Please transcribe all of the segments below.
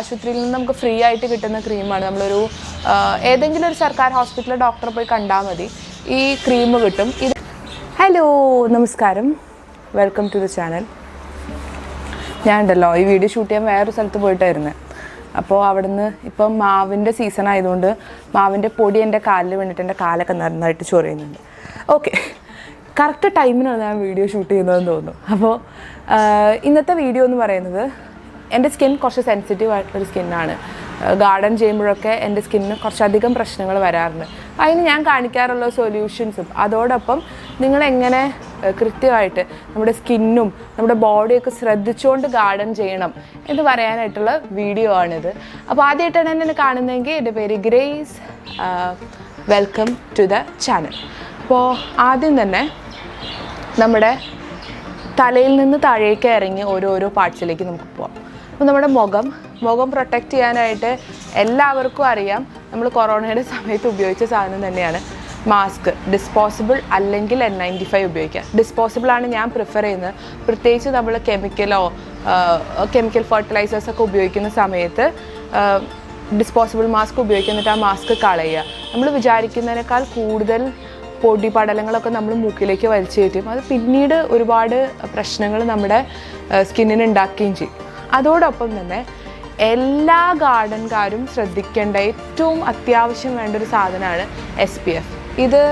ആശുപത്രിയിൽ നിന്ന് നമുക്ക് ഫ്രീ ആയിട്ട് കിട്ടുന്ന ക്രീമാണ്. നമ്മളൊരു ഏതെങ്കിലും ഒരു സർക്കാർ ഹോസ്പിറ്റലിൽ ഡോക്ടറെ പോയി കണ്ടാൽ മതി, ഈ ക്രീം കിട്ടും. ഹലോ, നമസ്കാരം, വെൽക്കം ടു ദ ചാനൽ. ഞാൻ ഉണ്ടല്ലോ ഈ വീഡിയോ ഷൂട്ട് ചെയ്യാൻ വേറൊരു സ്ഥലത്ത് പോയിട്ടായിരുന്നു. അപ്പോൾ അവിടുന്ന് ഇപ്പം മാവിൻ്റെ സീസൺ ആയതുകൊണ്ട് മാവിൻ്റെ പൊടി എൻ്റെ കാലിൽ വീണിട്ട് എൻ്റെ കാലൊക്കെ നന്നായിട്ട് ചൊറിയുന്നുണ്ട്. ഓക്കെ, കറക്റ്റ് ടൈമിനാണ് ഞാൻ വീഡിയോ ഷൂട്ട് ചെയ്യുന്നതെന്ന് തോന്നുന്നു. അപ്പോൾ ഇന്നത്തെ വീഡിയോ എന്ന് പറയുന്നത്, എൻ്റെ സ്കിൻ കുറച്ച് സെൻസിറ്റീവ് ആയിട്ടുള്ളൊരു സ്കിന്നാണ്. ഗാർഡൻ ചെയ്യുമ്പോഴൊക്കെ എൻ്റെ സ്കിന്നിന് കുറച്ചധികം പ്രശ്നങ്ങൾ വരാറുണ്ട്. അതിന് ഞാൻ കാണിക്കാറുള്ള സൊല്യൂഷൻസും അതോടൊപ്പം നിങ്ങളെങ്ങനെ കൃത്യമായിട്ട് നമ്മുടെ സ്കിന്നും നമ്മുടെ ബോഡിയൊക്കെ ശ്രദ്ധിച്ചുകൊണ്ട് ഗാർഡൻ ചെയ്യണം എന്ന് പറയാനായിട്ടുള്ള വീഡിയോ ആണിത്. അപ്പോൾ ആദ്യമായിട്ടാണ് എന്നെ കാണുന്നതെങ്കിൽ എൻ്റെ പേര് Grace. Welcome to the channel. അപ്പോൾ ആദ്യം തന്നെ നമ്മുടെ തലയിൽ നിന്ന് താഴേക്ക് ഇറങ്ങി ഓരോരോ പാർട്സിലേക്ക് നമുക്ക് പോവാം. അപ്പോൾ നമ്മുടെ മുഖം പ്രൊട്ടക്റ്റ് ചെയ്യാനായിട്ട് എല്ലാവർക്കും അറിയാം, നമ്മൾ കൊറോണയുടെ സമയത്ത് ഉപയോഗിച്ച സാധനം തന്നെയാണ് മാസ്ക്. ഡിസ്പോസിബിൾ അല്ലെങ്കിൽ N95 ഉപയോഗിക്കാം. ഡിസ്പോസിബിളാണ് ഞാൻ പ്രിഫർ ചെയ്യുന്നത്. പ്രത്യേകിച്ച് നമ്മൾ കെമിക്കൽ ഫെർട്ടിലൈസേഴ്സൊക്കെ ഉപയോഗിക്കുന്ന സമയത്ത് ഡിസ്പോസിബിൾ മാസ്ക് ഉപയോഗിക്കുന്നിട്ട് ആ മാസ്ക് കളയുക. നമ്മൾ വിചാരിക്കുന്നതിനേക്കാൾ കൂടുതൽ പൊടി പടലങ്ങളൊക്കെ നമ്മൾ മൂക്കിലേക്ക് വലിച്ചു കയറ്റും. അത് പിന്നീട് ഒരുപാട് പ്രശ്നങ്ങൾ നമ്മുടെ സ്കിന്നിന് ഉണ്ടാക്കുകയും ചെയ്യും. അതോടൊപ്പം തന്നെ എല്ലാ ഗാർഡൻകാരും ശ്രദ്ധിക്കേണ്ട ഏറ്റവും അത്യാവശ്യം വേണ്ട ഒരു സാധനമാണ് SPF. ഇത്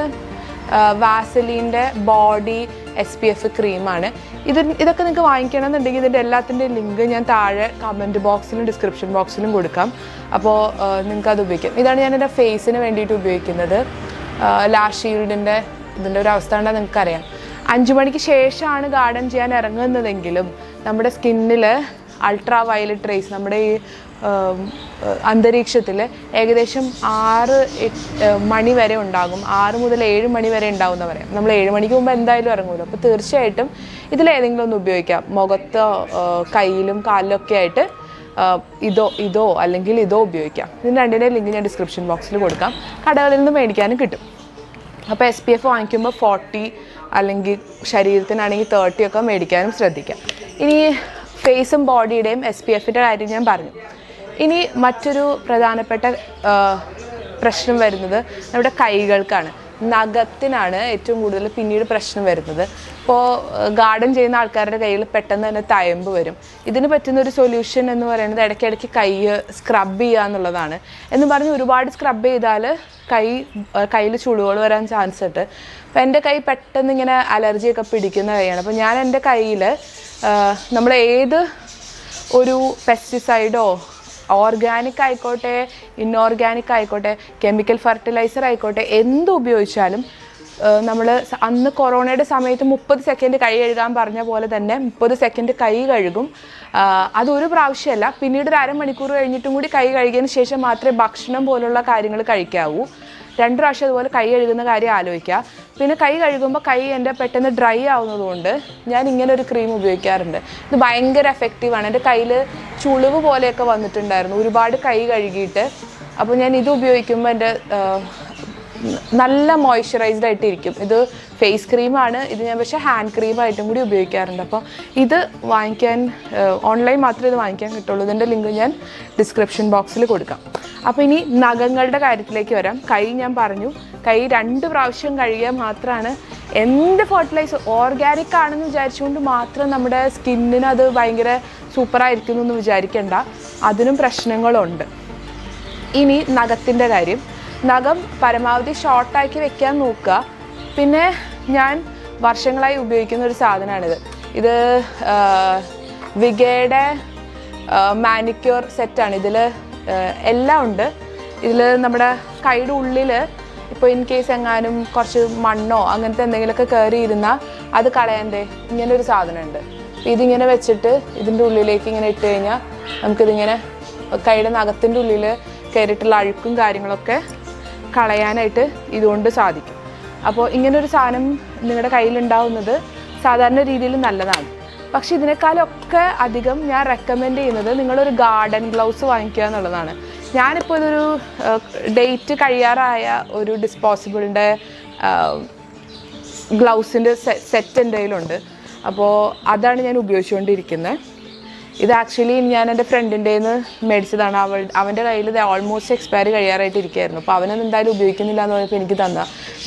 വാസലീൻ്റെ ബോഡി SPF ക്രീമാണ്. ഇതൊക്കെ നിങ്ങൾക്ക് വാങ്ങിക്കണമെന്നുണ്ടെങ്കിൽ ഇതിൻ്റെ എല്ലാത്തിൻ്റെ ലിങ്ക് ഞാൻ താഴെ കമൻറ്റ് ബോക്സിലും ഡിസ്ക്രിപ്ഷൻ ബോക്സിലും കൊടുക്കാം. അപ്പോൾ നിങ്ങൾക്കത് ഉപയോഗിക്കാം. ഇതാണ് ഞാൻ എൻ്റെ ഫേസിന് വേണ്ടിയിട്ട് ഉപയോഗിക്കുന്നത്. ലാഷ് ഷീൽഡിൻ്റെ ഇതിൻ്റെ ഒരു അവസ്ഥ കണ്ടാൽ നിങ്ങൾക്കറിയാം. 5 മണിക്ക് ശേഷമാണ് ഗാർഡൻ ചെയ്യാൻ ഇറങ്ങുന്നതെങ്കിലും നമ്മുടെ സ്കിന്നിൽ അൾട്രാ വയലറ്റ് റേസ് നമ്മുടെ ഈ അന്തരീക്ഷത്തിൽ ഏകദേശം 6 മണി വരെ ഉണ്ടാകും. 6 മുതൽ 7 മണി വരെ ഉണ്ടാവും എന്ന് പറയാം. നമ്മൾ 7 മണിക്ക് മുമ്പ് എന്തായാലും ഇറങ്ങുമല്ലോ. അപ്പോൾ തീർച്ചയായിട്ടും ഇതിലേതെങ്കിലും ഒന്ന് ഉപയോഗിക്കാം. മുഖത്തോ കയ്യിലും കാലിലൊക്കെ ആയിട്ട് ഇതോ അല്ലെങ്കിൽ ഇതോ ഉപയോഗിക്കാം. ഇതിന് രണ്ടിൻ്റെ ലിങ്ക് ഞാൻ ഡിസ്ക്രിപ്ഷൻ ബോക്സിൽ കൊടുക്കാം. കടകളിൽ നിന്ന് മേടിക്കാനും കിട്ടും. അപ്പോൾ SPF വാങ്ങിക്കുമ്പോൾ 40 അല്ലെങ്കിൽ ശരീരത്തിനാണെങ്കിൽ 30 ഒക്കെ മേടിക്കാനും ശ്രദ്ധിക്കാം. ഇനി ഫേസും ബോഡിയുടെയും SPFൻ്റെ കാര്യം ഞാൻ പറഞ്ഞു. ഇനി മറ്റൊരു പ്രധാനപ്പെട്ട പ്രശ്നം വരുന്നത് നമ്മുടെ കൈകൾക്കാണ്. നഖത്തിനാണ് ഏറ്റവും കൂടുതൽ പിന്നീട് പ്രശ്നം വരുന്നത്. ഇപ്പോൾ ഗാർഡൻ ചെയ്യുന്ന ആൾക്കാരുടെ കയ്യിൽ പെട്ടെന്ന് തന്നെ തയമ്പ് വരും. ഇതിന് പറ്റുന്നൊരു സൊല്യൂഷൻ എന്ന് പറയുന്നത് ഇടയ്ക്കിടയ്ക്ക് കൈ സ്ക്രബ് ചെയ്യുക എന്നുള്ളതാണ്. എന്ന് പറഞ്ഞ് ഒരുപാട് സ്ക്രബ് ചെയ്താൽ കയ്യിൽ ചുളിവുകൾ വരാൻ ചാൻസ് ഉണ്ട്. അപ്പോൾ എൻ്റെ കൈ പെട്ടെന്ന് ഇങ്ങനെ അലർജിയൊക്കെ പിടിക്കുന്ന കൈയാണ്. അപ്പോൾ ഞാൻ എൻ്റെ കയ്യിൽ നമ്മൾ ഏത് ഒരു പെസ്റ്റിസൈഡോ ഓർഗാനിക് ആയിക്കോട്ടെ ഇൻഓർഗാനിക് ആയിക്കോട്ടെ കെമിക്കൽ ഫെർട്ടിലൈസർ ആയിക്കോട്ടെ എന്ത് ഉപയോഗിച്ചാലും നമ്മൾ അന്ന് കൊറോണയുടെ സമയത്ത് 30 സെക്കൻഡ് കൈ കഴുകാൻ പറഞ്ഞ പോലെ തന്നെ 30 സെക്കൻഡ് കൈ കഴുകും. അതൊരു പ്രാവശ്യമല്ല, പിന്നീട് ഒരു അരമണിക്കൂർ കഴിഞ്ഞിട്ടും കൂടി കൈ കഴുകിയതിന് ശേഷം മാത്രമേ ഭക്ഷണം പോലുള്ള കാര്യങ്ങൾ കഴിക്കാവൂ. 2 പ്രാവശ്യം അതുപോലെ കൈ കഴുകുന്ന കാര്യം ആലോചിക്കുക. പിന്നെ കൈ കഴുകുമ്പോൾ കൈ എൻ്റെ പെട്ടെന്ന് ഡ്രൈ ആവുന്നതുകൊണ്ട് ഞാൻ ഇങ്ങനെ ഒരു ക്രീം ഉപയോഗിക്കാറുണ്ട്. ഇത് ഭയങ്കര എഫക്റ്റീവാണ്. എൻ്റെ കയ്യിൽ ചുളിവ് പോലെയൊക്കെ വന്നിട്ടുണ്ടായിരുന്നു ഒരുപാട് കൈ കഴുകിയിട്ട്. അപ്പോൾ ഞാൻ ഇത് ഉപയോഗിക്കുമ്പോൾ എൻ്റെ നല്ല മോയ്സ്ചറൈസ്ഡ് ആയിട്ടിരിക്കും. ഇത് ഫേസ് ക്രീമാണ്. ഇത് ഞാൻ പക്ഷേ ഹാൻഡ് ക്രീമായിട്ടും കൂടി ഉപയോഗിക്കാറുണ്ട്. അപ്പോൾ ഇത് വാങ്ങിക്കാൻ ഓൺലൈൻ മാത്രമേ ഇത് വാങ്ങിക്കാൻ കിട്ടുള്ളൂ. ഇതിൻ്റെ ലിങ്ക് ഞാൻ ഡിസ്ക്രിപ്ഷൻ ബോക്സിൽ കൊടുക്കാം. അപ്പോൾ ഇനി നഖങ്ങളുടെ കാര്യത്തിലേക്ക് വരാം. കൈ ഞാൻ പറഞ്ഞു, കൈ 2 പ്രാവശ്യം കഴുകിയാൽ മാത്രമാണ് എന്ത് ഫെർട്ടിലൈസർ ഓർഗാനിക് ആണെന്ന് വിചാരിച്ചുകൊണ്ട് മാത്രം നമ്മുടെ സ്കിന്നിന് അത് ഭയങ്കര സൂപ്പറായിരിക്കുന്നു എന്ന് വിചാരിക്കേണ്ട. അതിനും പ്രശ്നങ്ങളുണ്ട്. ഇനി നഖത്തിൻ്റെ കാര്യം. നഖം പരമാവധി ഷോർട്ടാക്കി വെക്കാൻ നോക്കുക. പിന്നെ ഞാൻ വർഷങ്ങളായി ഉപയോഗിക്കുന്ന ഒരു സാധനമാണിത്. ഇത് വിഗയുടെ മാനിക്യൂർ സെറ്റാണ്. ഇതിൽ എല്ലാം ഉണ്ട്. ഇതിൽ നമ്മുടെ കൈയുടെ ഉള്ളിൽ ഇപ്പോൾ ഇൻ കേസ് എങ്ങാനും കുറച്ച് മണ്ണോ അങ്ങനത്തെ എന്തെങ്കിലുമൊക്കെ കയറി ഇരുന്നാൽ അത് കളയാൻ്റെ ഇങ്ങനൊരു സാധനമുണ്ട്. ഇതിങ്ങനെ വെച്ചിട്ട് ഇതിൻ്റെ ഉള്ളിലേക്ക് ഇങ്ങനെ ഇട്ട് കഴിഞ്ഞാൽ നമുക്കിതിങ്ങനെ കൈയുടെ നഖത്തിൻ്റെ ഉള്ളിൽ കയറിയിട്ടുള്ള അഴുക്കും കാര്യങ്ങളൊക്കെ കളയാനായിട്ട് ഇതുകൊണ്ട് സാധിക്കും. അപ്പോൾ ഇങ്ങനൊരു സാധനം നിങ്ങളുടെ കയ്യിലുണ്ടാവുന്നത് സാധാരണ രീതിയിൽ നല്ലതാണ്. പക്ഷേ ഇതിനേക്കാളൊക്കെ അധികം ഞാൻ റെക്കമെൻഡ് ചെയ്യുന്നത് നിങ്ങളൊരു ഗാർഡൻ ഗ്ലൗസ് വാങ്ങിക്കുക എന്നുള്ളതാണ്. ഞാനിപ്പോൾ ഇതൊരു ഡേറ്റ് കഴിയാറായ ഒരു ഡിസ്പോസിബിളിൻ്റെ ഗ്ലൗസിൻ്റെ സെറ്റ് എൻ്റെ കയ്യിലുണ്ട്. അപ്പോൾ അതാണ് ഞാൻ ഉപയോഗിച്ചുകൊണ്ടിരിക്കുന്നത്. ഇത് ആക്ച്വലി ഞാൻ എൻ്റെ ഫ്രണ്ടിൻ്റെ നിന്ന് മേടിച്ചതാണ്. അവൻ്റെ കയ്യിൽ ഇത് ഓൾമോസ്റ്റ് എക്സ്പയറി കഴിയാറായിട്ട് ഇരിക്കുകയായിരുന്നു. അപ്പോൾ അവനത് എന്തായാലും ഉപയോഗിക്കുന്നില്ല എന്ന് പറഞ്ഞപ്പോൾ എനിക്ക് തന്ന.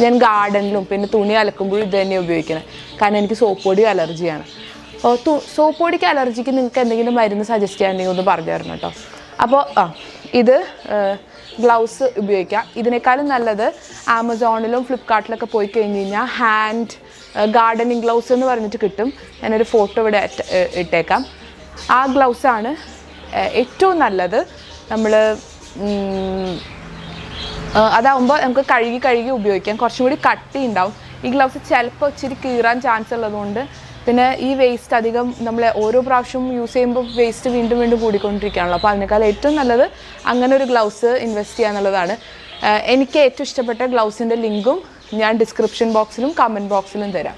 ഞാൻ ഗാർഡനിലും പിന്നെ തുണി അലക്കുമ്പോഴും ഇത് തന്നെ ഉപയോഗിക്കുന്നത്. കാരണം എനിക്ക് സോപ്പ് പൊടി അലർജിയാണ്. സോപ്പ് പൊടിക്ക് അലർജിക്ക് നിങ്ങൾക്ക് എന്തെങ്കിലും മരുന്ന് സജസ്റ്റ് ചെയ്യാനുണ്ടെങ്കിൽ ഒന്ന് പറഞ്ഞു തരണം കേട്ടോ. അപ്പോൾ ഇത് ഗ്ലൗസ് ഉപയോഗിക്കാം. ഇതിനേക്കാളും നല്ലത് ആമസോണിലും ഫ്ലിപ്കാർട്ടിലൊക്കെ പോയി കഴിഞ്ഞ് കഴിഞ്ഞാൽ ഹാൻഡ് ഗാർഡനിങ് ഗ്ലൗസ് എന്ന് പറഞ്ഞിട്ട് കിട്ടും. ഞാനൊരു ഫോട്ടോ ഇവിടെ ഇട്ടേക്കാം. ആ ഗ്ലൗസാണ് ഏറ്റവും നല്ലത്. നമ്മൾ അതാവുമ്പോൾ നമുക്ക് കഴുകി ഉപയോഗിക്കാം. കുറച്ചും കൂടി കട്ടി ഉണ്ടാവും. ഈ ഗ്ലൗസ് ചിലപ്പോൾ ഇച്ചിരി കീറാൻ ചാൻസ് ഉള്ളതുകൊണ്ട്, പിന്നെ ഈ വേസ്റ്റ് അധികം നമ്മൾ ഓരോ പ്രാവശ്യവും യൂസ് ചെയ്യുമ്പോൾ വേസ്റ്റ് വീണ്ടും കൂടിക്കൊണ്ടിരിക്കുകയാണല്ലോ. അപ്പോൾ അതിനേക്കാൾ ഏറ്റവും നല്ലത് അങ്ങനെ ഒരു ഗ്ലൗസ് ഇൻവെസ്റ്റ് ചെയ്യുക എന്നുള്ളതാണ്. എനിക്ക് ഏറ്റവും ഇഷ്ടപ്പെട്ട ഗ്ലൗസിൻ്റെ ലിങ്കും ഞാൻ ഡിസ്ക്രിപ്ഷൻ ബോക്സിലും കമൻറ്റ് ബോക്സിലും തരാം.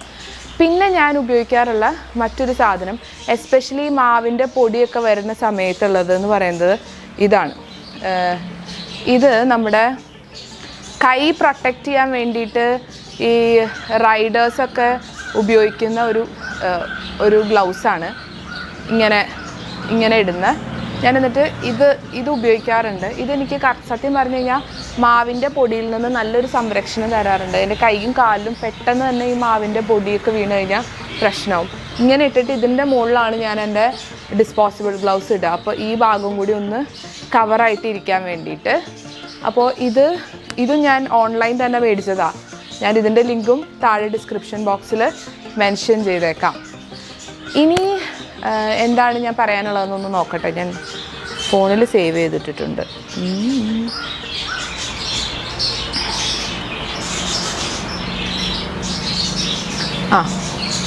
പിന്നെ ഞാൻ ഉപയോഗിക്കാറുള്ള മറ്റൊരു സാധനം, എസ്പെഷ്യലി മാവിൻ്റെ പൊടിയൊക്കെ വരുന്ന സമയത്തുള്ളത് എന്ന് പറയുന്നത് ഇതാണ്. ഇത് നമ്മുടെ കൈ പ്രൊട്ടക്റ്റ് ചെയ്യാൻ വേണ്ടിയിട്ട് ഈ റൈഡേഴ്സൊക്കെ ഉപയോഗിക്കുന്ന ഒരു ഗ്ലൗസാണ്. ഇങ്ങനെ ഇടുന്ന. ഞാൻ എന്നിട്ട് ഇത് ഉപയോഗിക്കാറുണ്ട്. ഇതെനിക്ക് സത്യം പറഞ്ഞു കഴിഞ്ഞാൽ മാവിൻ്റെ പൊടിയിൽ നിന്ന് നല്ലൊരു സംരക്ഷണം തരാറുണ്ട്. എൻ്റെ കൈയും കാലിലും പെട്ടെന്ന് തന്നെ ഈ മാവിൻ്റെ പൊടിയൊക്കെ വീണ് കഴിഞ്ഞാൽ പ്രശ്നമാവും. ഇങ്ങനെ ഇട്ടിട്ട് ഇതിൻ്റെ മുകളിലാണ് ഞാൻ എൻ്റെ ഡിസ്പോസിബിൾ ഗ്ലൗസ് ഇടുക. അപ്പോൾ ഈ ഭാഗം കൂടി ഒന്ന് കവറായിട്ട് ഇരിക്കാൻ വേണ്ടിയിട്ട്. അപ്പോൾ ഇത് ഞാൻ ഓൺലൈൻ തന്നെ മേടിച്ചതാണ്. ഞാൻ ഇതിൻ്റെ ലിങ്കും താഴെ ഡിസ്ക്രിപ്ഷൻ ബോക്സിൽ മെൻഷൻ ചെയ്തേക്കാം. ഇനി എന്താണ് ഞാൻ പറയാനുള്ളതെന്നൊന്ന് നോക്കട്ടെ. ഞാൻ ഫോണിൽ സേവ് ചെയ്തിട്ടിട്ടുണ്ട്.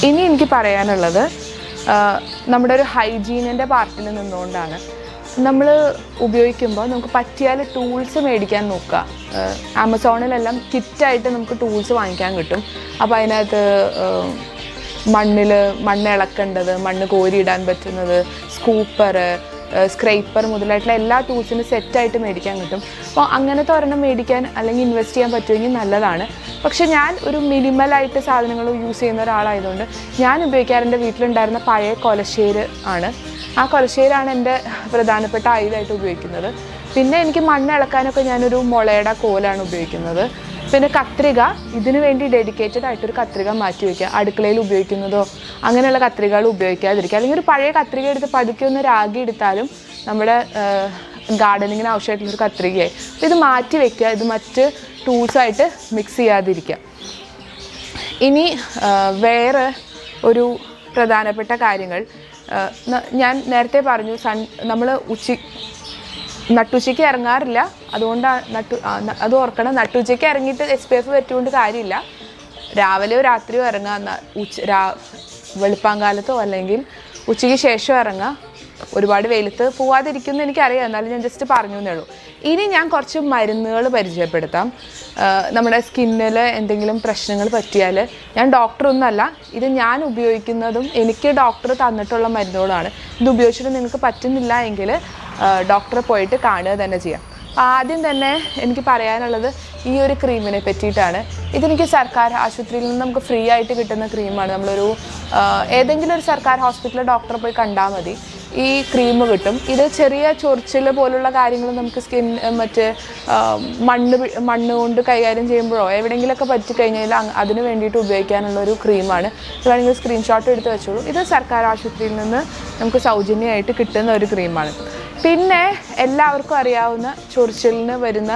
ഇനി എനിക്ക് പറയാനുള്ളത് നമ്മുടെ ഒരു ഹൈജീനിൻ്റെ പാർട്ടിൽ നിന്നുകൊണ്ടാണ്. നമ്മൾ ഉപയോഗിക്കുമ്പോൾ നമുക്ക് പറ്റിയാൽ ടൂൾസ് മേടിക്കാൻ നോക്കുക. ആമസോണിലെല്ലാം കിറ്റായിട്ട് നമുക്ക് ടൂൾസ് വാങ്ങിക്കാൻ കിട്ടും. അപ്പോൾ അതിനകത്ത് മണ്ണ് ഇളക്കേണ്ടത്, മണ്ണ് കോരിയിടാൻ പറ്റുന്നത്, സ്കൂപ്പർ, സ്ക്രൈപ്പർ മുതലായിട്ടുള്ള എല്ലാ ടൂൾസിനും സെറ്റായിട്ട് മേടിക്കാൻ കിട്ടും. അപ്പോൾ അങ്ങനത്തെ ഒരെണ്ണം മേടിക്കാൻ അല്ലെങ്കിൽ ഇൻവെസ്റ്റ് ചെയ്യാൻ പറ്റുമെങ്കിൽ നല്ലതാണ്. പക്ഷേ ഞാൻ ഒരു മിനിമലായിട്ട് സാധനങ്ങൾ യൂസ് ചെയ്യുന്ന ഒരാളായതുകൊണ്ട് ഞാൻ ഉപയോഗിക്കാറ് എൻ്റെ വീട്ടിലുണ്ടായിരുന്ന പഴയ കൊലശ്ശേര് ആണ്. ആ കൊലശ്ശേരാണ് എൻ്റെ പ്രധാനപ്പെട്ട ആയുധമായിട്ട് ഉപയോഗിക്കുന്നത്. പിന്നെ എനിക്ക് മണ്ണ് ഇളക്കാനൊക്കെ ഞാനൊരു മുളയുടെ കോലാണ് ഉപയോഗിക്കുന്നത്. പിന്നെ കത്രിക, ഇതിനു വേണ്ടി ഡെഡിക്കേറ്റഡ് ആയിട്ടൊരു കത്രിക മാറ്റി വയ്ക്കുക. അടുക്കളയിൽ ഉപയോഗിക്കുന്നതോ അങ്ങനെയുള്ള കത്രികകൾ ഉപയോഗിക്കാതിരിക്കുക. അല്ലെങ്കിൽ ഒരു പഴയ കത്രിക എടുത്ത് പതുക്കെ ഒന്ന് രാഗി എടുത്താലും നമ്മുടെ ഗാർഡനിങ്ങിന് ആവശ്യമായിട്ടുള്ളൊരു കത്രികയായി. അപ്പോൾ ഇത് മാറ്റി വയ്ക്കുക. ഇത് മറ്റ് ടൂൾസായിട്ട് മിക്സ് ചെയ്യാതിരിക്കുക. ഇനി വേറെ ഒരു പ്രധാനപ്പെട്ട കാര്യങ്ങൾ ഞാൻ നേരത്തെ പറഞ്ഞു. നമ്മൾ നട്ടുച്ചയ്ക്ക് ഇറങ്ങാറില്ല. അതുകൊണ്ടാണ് അത് ഓർക്കണം. നട്ടുച്ചയ്ക്ക് ഇറങ്ങിയിട്ട് SPF പറ്റുകൊണ്ട് കാര്യമില്ല. രാവിലെയോ രാത്രിയോ ഇറങ്ങുക, വെളുപ്പാങ്കാലത്തോ അല്ലെങ്കിൽ ഉച്ചയ്ക്ക് ശേഷം ഇറങ്ങുക. ഒരുപാട് വെയിലത്ത് പോവാതിരിക്കുമെന്ന് എനിക്കറിയാം, എന്നാലും ഞാൻ ജസ്റ്റ് പറഞ്ഞു എന്നേ ഉള്ളൂ. ഇനി ഞാൻ കുറച്ച് മരുന്നുകൾ പരിചയപ്പെടുത്താം. നമ്മുടെ സ്കിന്നിൽ എന്തെങ്കിലും പ്രശ്നങ്ങൾ പറ്റിയാൽ, ഞാൻ ഡോക്ടറൊന്നുമല്ല, ഇത് ഞാൻ ഉപയോഗിക്കുന്നതും എനിക്ക് ഡോക്ടർ തന്നിട്ടുള്ള മരുന്നുകളാണ്. ഇത് ഉപയോഗിച്ചിട്ട് നിങ്ങൾക്ക് പറ്റുന്നില്ല എങ്കിൽ ഡോക്ടറെ പോയിട്ട് കാണുക തന്നെ ചെയ്യാം. ആദ്യം തന്നെ എനിക്ക് പറയാനുള്ളത് ഈ ഒരു ക്രീമിനെ പറ്റിയിട്ടാണ്. ഇതെനിക്ക് സർക്കാർ ആശുപത്രിയിൽ നിന്ന് നമുക്ക് ഫ്രീ ആയിട്ട് കിട്ടുന്ന ക്രീമാണ്. നമ്മളൊരു ഏതെങ്കിലും ഒരു സർക്കാർ ഹോസ്പിറ്റലിൽ ഡോക്ടറെ പോയി കണ്ടാൽ മതി, ഈ ക്രീം കിട്ടും. ഇത് ചെറിയ ചൊറിച്ചിൽ പോലുള്ള കാര്യങ്ങൾ നമുക്ക് മണ്ണ് കൊണ്ട് കൈകാര്യം ചെയ്യുമ്പോഴോ എവിടെയെങ്കിലുമൊക്കെ പറ്റിക്കഴിഞ്ഞാൽ അതിന് വേണ്ടിയിട്ട് ഉപയോഗിക്കാനുള്ളൊരു ക്രീമാണ്. ഇത് വേണമെങ്കിൽ സ്ക്രീൻഷോട്ട് എടുത്ത് വെച്ചോളൂ. ഇത് സർക്കാർ ആശുപത്രിയിൽ നിന്ന് നമുക്ക് സൗജന്യമായിട്ട് കിട്ടുന്ന ഒരു ക്രീമാണ്. പിന്നെ എല്ലാവർക്കും അറിയാവുന്ന ചൊറിച്ചിലിന് വരുന്ന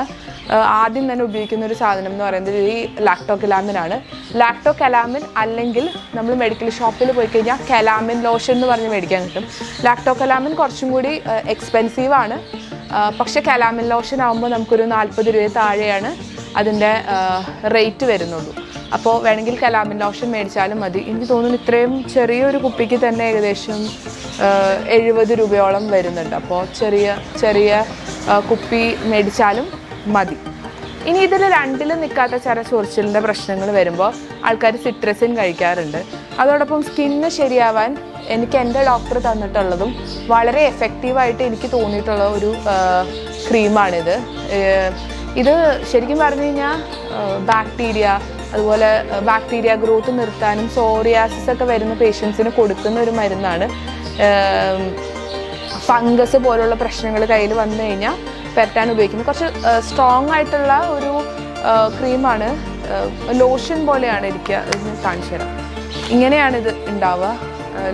ആദ്യം തന്നെ ഉപയോഗിക്കുന്ന ഒരു സാധനം എന്ന് പറയുന്നത് ഈ ലാക്ടോകലാമിനാണ്. ലാക്ടോകലാമിൻ അല്ലെങ്കിൽ നമ്മൾ മെഡിക്കൽ ഷോപ്പിൽ പോയി കഴിഞ്ഞാൽ കലാമിൻ ലോഷൻ എന്ന് പറഞ്ഞ് മേടിക്കാൻ കിട്ടും. ലാക്ടോകലാമിൻ കുറച്ചും കൂടി എക്സ്പെൻസീവാണ്. പക്ഷേ കലാമിൻ ലോഷൻ ആകുമ്പോൾ നമുക്കൊരു 40 രൂപ താഴെയാണ് അതിൻ്റെ റേറ്റ് വരുന്നുള്ളൂ. അപ്പോൾ വേണമെങ്കിൽ കലാമിൻ ലോഷൻ മേടിച്ചാലും മതി. എനിക്ക് തോന്നുന്നു ഇത്രയും ചെറിയൊരു കുപ്പിക്ക് തന്നെ ഏകദേശം 70 രൂപയോളം വരുന്നുണ്ട്. അപ്പോൾ ചെറിയ കുപ്പി മേടിച്ചാലും മതി. ഇനി ഇതിൽ രണ്ടിലും നിൽക്കാത്ത ചില ചൊറിച്ചിലിൻ്റെ പ്രശ്നങ്ങൾ വരുമ്പോൾ ആൾക്കാർ സിട്രസിൻ കഴിക്കാറുണ്ട്. അതോടൊപ്പം സ്കിന്ന് ശരിയാവാൻ എനിക്ക് എൻ്റെ ഡോക്ടർ തന്നിട്ടുള്ളതും വളരെ എഫക്റ്റീവായിട്ട് എനിക്ക് തോന്നിയിട്ടുള്ള ഒരു ക്രീമാണിത്. ഇത് ശരിക്കും പറഞ്ഞു കഴിഞ്ഞാൽ അതുപോലെ ബാക്ടീരിയ ഗ്രോത്ത് നിർത്താനും സോറിയാസിസ് ഒക്കെ വരുന്ന പേഷ്യൻസിന് കൊടുക്കുന്ന ഒരു മരുന്നാണ്. ഫംഗസ് പോലുള്ള പ്രശ്നങ്ങൾ കയ്യിൽ വന്നു കഴിഞ്ഞാൽ പുരട്ടാൻ ഉപയോഗിക്കുന്നത്. കുറച്ച് സ്ട്രോങ് ആയിട്ടുള്ള ഒരു ക്രീമാണ്, ലോഷൻ പോലെയാണ് ഇരിക്കുക. ഇത് കാണിച്ചു തരാം. ഇങ്ങനെയാണിത് ഉണ്ടാവുക,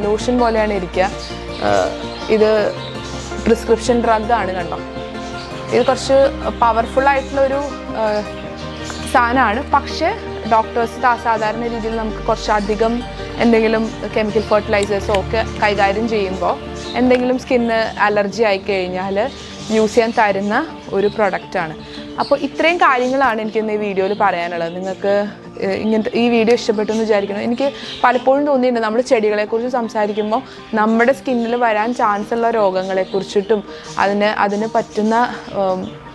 ലോഷൻ പോലെയാണ് ഇരിക്കുക. ഇത് പ്രിസ്ക്രിപ്ഷൻ ഡ്രഗാണ്, കണ്ടോ. ഇത് കുറച്ച് പവർഫുള്ളായിട്ടുള്ളൊരു സാധനമാണ്. പക്ഷേ ഡോക്ടേഴ്സ് സാധാരണ രീതിയിൽ നമുക്ക് കുറച്ചധികം എന്തെങ്കിലും കെമിക്കൽ ഫെർട്ടിലൈസേഴ്സോ ഒക്കെ കൈകാര്യം ചെയ്യുമ്പോൾ എന്തെങ്കിലും സ്കിന്ന് അലർജി ആയിക്കഴിഞ്ഞാൽ യൂസ് ചെയ്യാൻ തരുന്ന ഒരു പ്രൊഡക്റ്റാണ്. അപ്പോൾ ഇത്രയും കാര്യങ്ങളാണ് എനിക്കിന്ന് ഈ വീഡിയോയിൽ പറയാനുള്ളത്. നിങ്ങൾക്ക് ഇങ്ങനത്തെ ഈ വീഡിയോ ഇഷ്ടപ്പെട്ടു എന്ന് വിചാരിക്കണം. എനിക്ക് പലപ്പോഴും തോന്നിയിട്ടുണ്ട് നമ്മൾ ചെടികളെക്കുറിച്ച് സംസാരിക്കുമ്പോൾ നമ്മുടെ സ്കിന്നിൽ വരാൻ ചാൻസ് ഉള്ള രോഗങ്ങളെക്കുറിച്ചിട്ടും അതിന് പറ്റുന്ന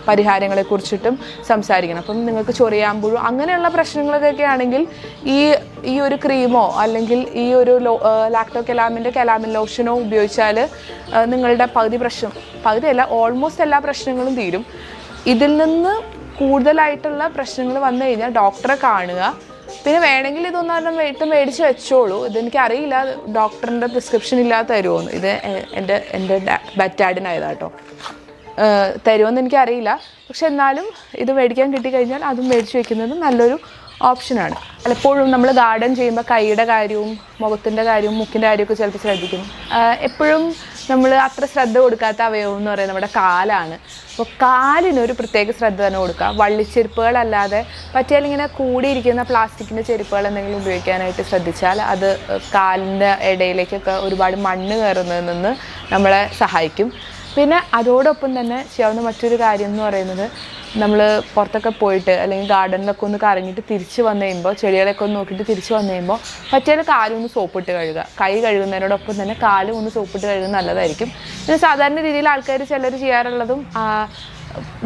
പരിഹാരങ്ങളെക്കുറിച്ചിട്ടും സംസാരിക്കണം. അപ്പം നിങ്ങൾക്ക് ചൊറിയാമ്പുഴു അങ്ങനെയുള്ള പ്രശ്നങ്ങളൊക്കെ ആണെങ്കിൽ ഈ ഒരു ക്രീമോ അല്ലെങ്കിൽ ഈ ഒരു കെലാമിൻ ലോഷനോ ഉപയോഗിച്ചാൽ നിങ്ങളുടെ പകുതിയല്ല ഓൾമോസ്റ്റ് എല്ലാ പ്രശ്നങ്ങളും തീരും. ഇതിൽ നിന്ന് കൂടുതലായിട്ടുള്ള പ്രശ്നങ്ങൾ വന്നു കഴിഞ്ഞാൽ ഡോക്ടറെ കാണുക. പിന്നെ വേണമെങ്കിൽ ഇതൊന്നും മേടിച്ച് വെച്ചോളൂ. ഇതെനിക്കറിയില്ല ഡോക്ടറിൻ്റെ പ്രിസ്ക്രിപ്ഷൻ ഇല്ലാതെ തരുമോന്ന്. ഇത് എൻ്റെ ബറ്റാഡിനായതാട്ടോ. തരുമെന്ന് എനിക്കറിയില്ല. പക്ഷെ എന്നാലും ഇത് മേടിക്കാൻ കിട്ടിക്കഴിഞ്ഞാൽ അതും മേടിച്ച് വെക്കുന്നത് നല്ലൊരു ഓപ്ഷനാണ്. പലപ്പോഴും നമ്മൾ ഗാർഡൻ ചെയ്യുമ്പോൾ കൈയുടെ കാര്യവും മുഖത്തിൻ്റെ കാര്യവും മൂക്കിൻ്റെ കാര്യമൊക്കെ ചിലപ്പോൾ ശ്രദ്ധിക്കും. എപ്പോഴും നമ്മൾ അത്ര ശ്രദ്ധ കൊടുക്കാത്ത അവയവം എന്ന് പറയുന്നത് നമ്മുടെ കാലാണ്. അപ്പോൾ കാലിനൊരു പ്രത്യേക ശ്രദ്ധ തന്നെ കൊടുക്കുക. വള്ളിച്ചെരുപ്പുകളല്ലാതെ പറ്റിയാൽ ഇങ്ങനെ കൂടിയിരിക്കുന്ന പ്ലാസ്റ്റിക്കിൻ്റെ ചെരുപ്പുകൾ എന്തെങ്കിലും ഉപയോഗിക്കാനായിട്ട് ശ്രദ്ധിച്ചാൽ അത് കാലിൻ്റെ ഇടയിലേക്കൊക്കെ ഒരുപാട് മണ്ണ് കയറുന്നതിൽ നിന്ന് നമ്മളെ സഹായിക്കും. പിന്നെ അതോടൊപ്പം തന്നെ ചെയ്യാവുന്ന മറ്റൊരു കാര്യം എന്ന് പറയുന്നത്, നമ്മൾ പുറത്തൊക്കെ പോയിട്ട് അല്ലെങ്കിൽ ഗാർഡനിലൊക്കെ ഒന്ന് കറങ്ങിയിട്ട് തിരിച്ച് വന്നു കഴിയുമ്പോൾ, ചെടികളൊക്കെ ഒന്ന് നോക്കിയിട്ട് തിരിച്ച് വന്നു കഴിയുമ്പോൾ പറ്റിയാൽ കാലൊന്ന് സോപ്പിട്ട് കഴുകുക. കൈ കഴുകുന്നതിനോടൊപ്പം തന്നെ കാലും ഒന്ന് സോപ്പിട്ട് കഴുകുന്നത് നല്ലതായിരിക്കും. പിന്നെ സാധാരണ രീതിയിൽ ആൾക്കാർ ചിലർ ചെയ്യാറുള്ളതും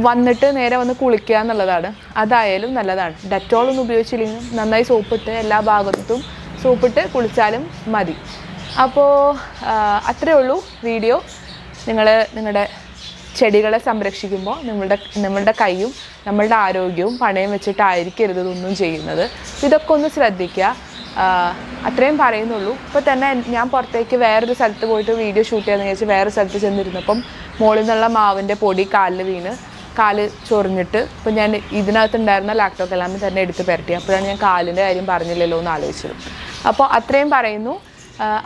വന്നിട്ട് നേരെ വന്ന് കുളിക്കുക എന്നുള്ളതാണ്. അതായാലും നല്ലതാണ്. ഡെറ്റോളൊന്നും ഉപയോഗിച്ചില്ലെങ്കിലും നന്നായി സോപ്പിട്ട് എല്ലാ ഭാഗത്തും സോപ്പിട്ട് കുളിച്ചാലും മതി. അപ്പോൾ അത്രയേ ഉള്ളൂ വീഡിയോ. നിങ്ങളുടെ ചെടികളെ സംരക്ഷിക്കുമ്പോൾ നമ്മളുടെ കൈയും നമ്മളുടെ ആരോഗ്യവും പണയം വെച്ചിട്ടായിരിക്കരുത് ഇതൊന്നും ചെയ്യുന്നത്. ഇതൊക്കെ ഒന്ന് ശ്രദ്ധിക്കുക. അത്രയും പറയുന്നുള്ളൂ. ഇപ്പോൾ തന്നെ ഞാൻ പുറത്തേക്ക് വേറൊരു സ്ഥലത്ത് പോയിട്ട് വീഡിയോ ഷൂട്ട് ചെയ്യാമെന്ന് വിചാരിച്ച് വേറൊരു സ്ഥലത്ത് ചെന്നിരുന്നപ്പം മുകളിൽ നിന്നുള്ള മാവിൻ്റെ പൊടി കാലിൽ വീണ് കാല് ചൊറിഞ്ഞിട്ട് ഇപ്പോൾ ഞാൻ ഇതിനകത്തുണ്ടായിരുന്ന ലാക്ടോകെലാമിൻ തന്നെ എടുത്ത് പുരട്ടി. അപ്പോഴാണ് ഞാൻ കാലിൻ്റെ കാര്യം പറഞ്ഞില്ലല്ലോ എന്ന് ആലോചിച്ചത്. അപ്പോൾ അത്രയും പറയുന്നു.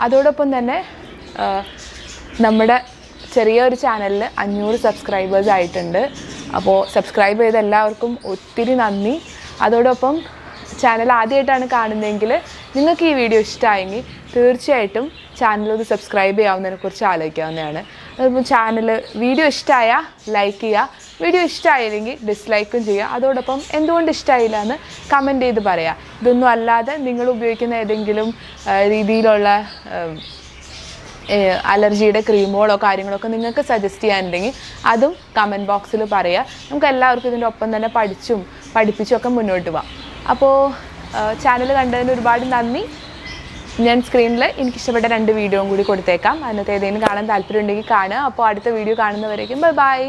അതോടൊപ്പം തന്നെ നമ്മുടെ ചെറിയൊരു ചാനലിൽ 500 സബ്സ്ക്രൈബേഴ്സ് ആയിട്ടുണ്ട്. അപ്പോൾ സബ്സ്ക്രൈബ് ചെയ്ത എല്ലാവർക്കും ഒത്തിരി നന്ദി. അതോടൊപ്പം ചാനൽ ആദ്യമായിട്ടാണ് കാണുന്നതെങ്കിൽ നിങ്ങൾക്ക് ഈ വീഡിയോ ഇഷ്ടമായെങ്കിൽ തീർച്ചയായിട്ടും ചാനലൊന്ന് സബ്സ്ക്രൈബ് ചെയ്യാവുന്നതിനെക്കുറിച്ച് ആലോചിക്കാവുന്നതാണ്. അതിപ്പോൾ വീഡിയോ ഇഷ്ടമായാൽ ലൈക്ക് ചെയ്യുക, വീഡിയോ ഇഷ്ടമായില്ലെങ്കിൽ ഡിസ്ലൈക്കും ചെയ്യുക. അതോടൊപ്പം എന്തുകൊണ്ട് ഇഷ്ടമായില്ല എന്ന് കമൻറ്റ് ചെയ്ത് പറയുക. ഇതൊന്നും അല്ലാതെ നിങ്ങൾ ഉപയോഗിക്കുന്ന ഏതെങ്കിലും രീതിയിലുള്ള അലർജിയുടെ ക്രീമുകളോ കാര്യങ്ങളൊക്കെ നിങ്ങൾക്ക് സജസ്റ്റ് ചെയ്യാനുണ്ടെങ്കിൽ അതും കമൻറ്റ് ബോക്സിൽ പറയുക. നമുക്ക് എല്ലാവർക്കും ഇതിൻ്റെ ഒപ്പം തന്നെ പഠിപ്പിച്ചൊക്കെ മുന്നോട്ട് പോകാം. അപ്പോൾ ചാനൽ കണ്ടതിന് ഒരുപാട് നന്ദി. ഞാൻ സ്ക്രീനിൽ എനിക്കിഷ്ടപ്പെട്ട 2 വീഡിയോയും കൂടി കൊടുത്തേക്കാം. അതിനകത്ത് ഏതെങ്കിലും കാണാൻ താല്പര്യം ഉണ്ടെങ്കിൽ കാണുക. അപ്പോൾ അടുത്ത വീഡിയോ കാണുന്നവരേക്കും ബൈ.